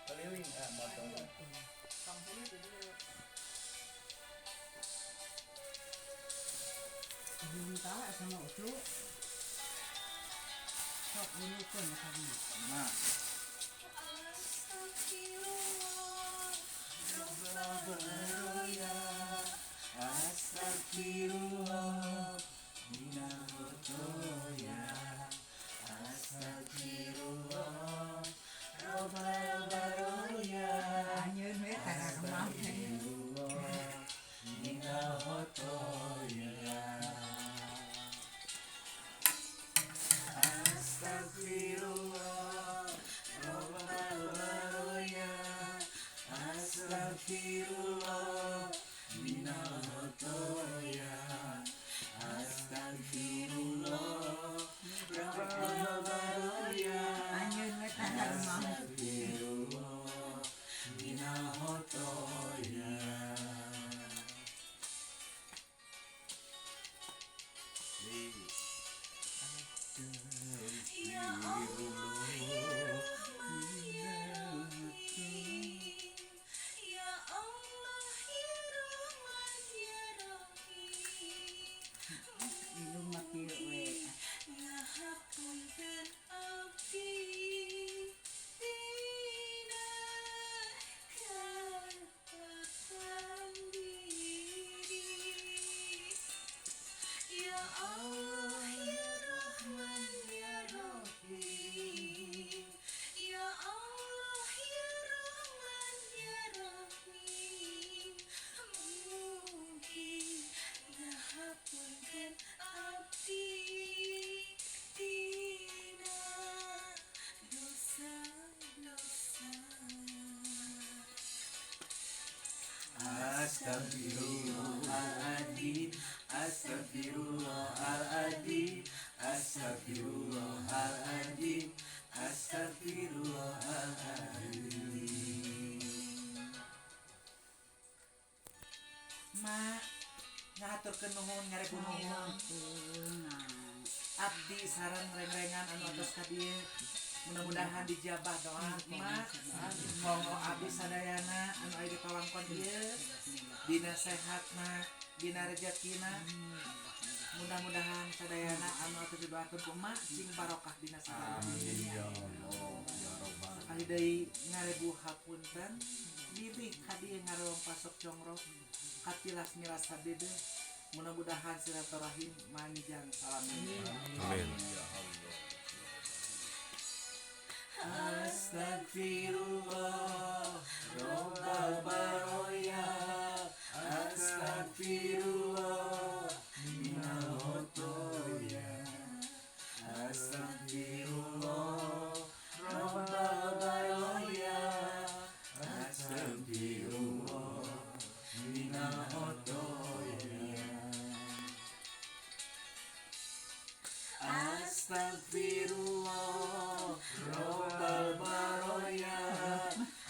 keliling motor. Kampung itu dia. Minta sama ucu sok dulu pun kami. Nah, astagfirullah, mina hotoya, astagfirullah, robbal baroya, Anjeun we tara kemana. mina hotoya, astagfirullah, robbal baroya, astagfirullah, mina hotoya, astagfirullah, robbal baroya, Anjeun we tara kemana. astagfirullah, mina hotoya. Ya Allah ya Rahman ya Rahim. Ya Allah ya Rahman ya Rahim. Ilu mah kieu we. Ngahapunten abdi dina katatan diri. Ya Allah ya Rahman ya Rahim. Ya Allah ya Rahman ya Rahim. Mugi ngahapunten abdi dina dosa-dosa. Astagfirullahaladzim, astagfirullahaladzim, astagfirullahaladzim, astagfirullahaladzim. Mak, ngaturkeun nuhun ngarepu nuhun. Abdi sareng reng-rengan anu atos ka dieu. Mudah-mudahan dijabah doa mak. Monggo abdi sadayana anu aya di pawangkon dieu dina sehatna, dina rezekina. Mudah-mudahan sadayana anu atuh didoakeun ku mak cing barokah dina sadayana. Amin ya Allah ya rabbal alamin. Sakali deui ngarebu hapunten. Bilih ka dieu ngarompa sok congrok. Katilas mirasa dede. Mudah-mudahan silaturahim manjang salam. Amin. Astagfirullah, robbal baroya, astagfirullah, minal hotoya, astagfirullah, robbal baroya, astagfirullah, minal hotoya, astagfirullah, robbal baroya,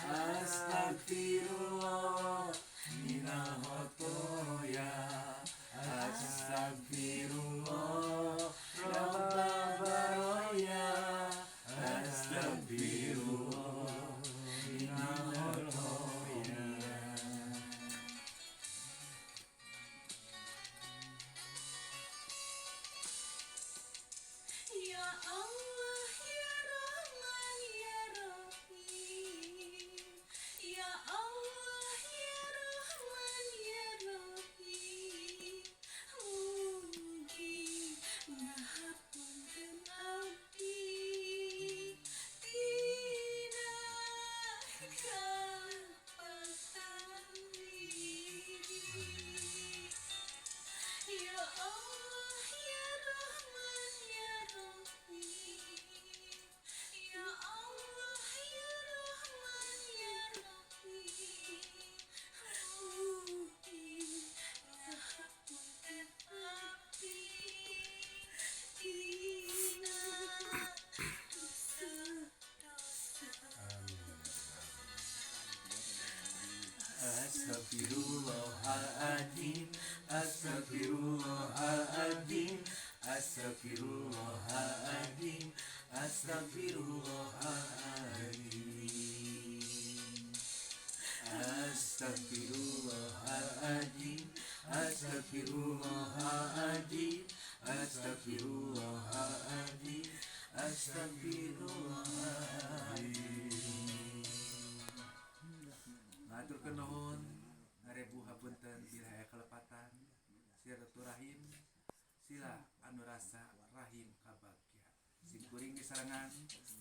astagfirullah, minal hotoya, astagfirullah, robbal baroya, astagfirullah, minal hotoya. Ya Allah ya Rahman ya Rahim. Ya Allah ya Rahman ya Rahim. Mugi ngahapunten abdi dina katatan diri. Ya Allah ya Rahman ya Rahim. Ya Allah ya Rahman ya Rahim. Mugi ngahapunten abdi dina Astagfirullahaladzim, astagfirullahaladzim, astagfirullahaladzim, astagfirullahaladzim. Astagfirullahaladzim, astagfirullahaladzim, astagfirullahaladzim. Matur kenuhun, ngarebu hapunten bila aya kelepatan, silaturahim, sila anu rasa rahim kabagya. Simkuring disarangan,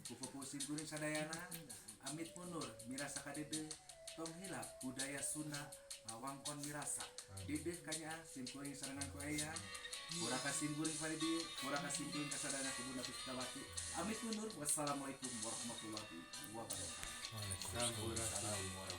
kupuku simkuring sadayana, amit munur mirasa kadede, tong hilap budaya Sunda, wangkon mirasa. Dideh kanya simkuring sarangan ku aya, kuraka simkuring palidi, kuraka simkuring kasadana kubuna Pustawati. Amit munur, wassalamualaikum warahmatullahi wabarakatuh. Waalaikumsalam warahmatullahi wabarakatuh.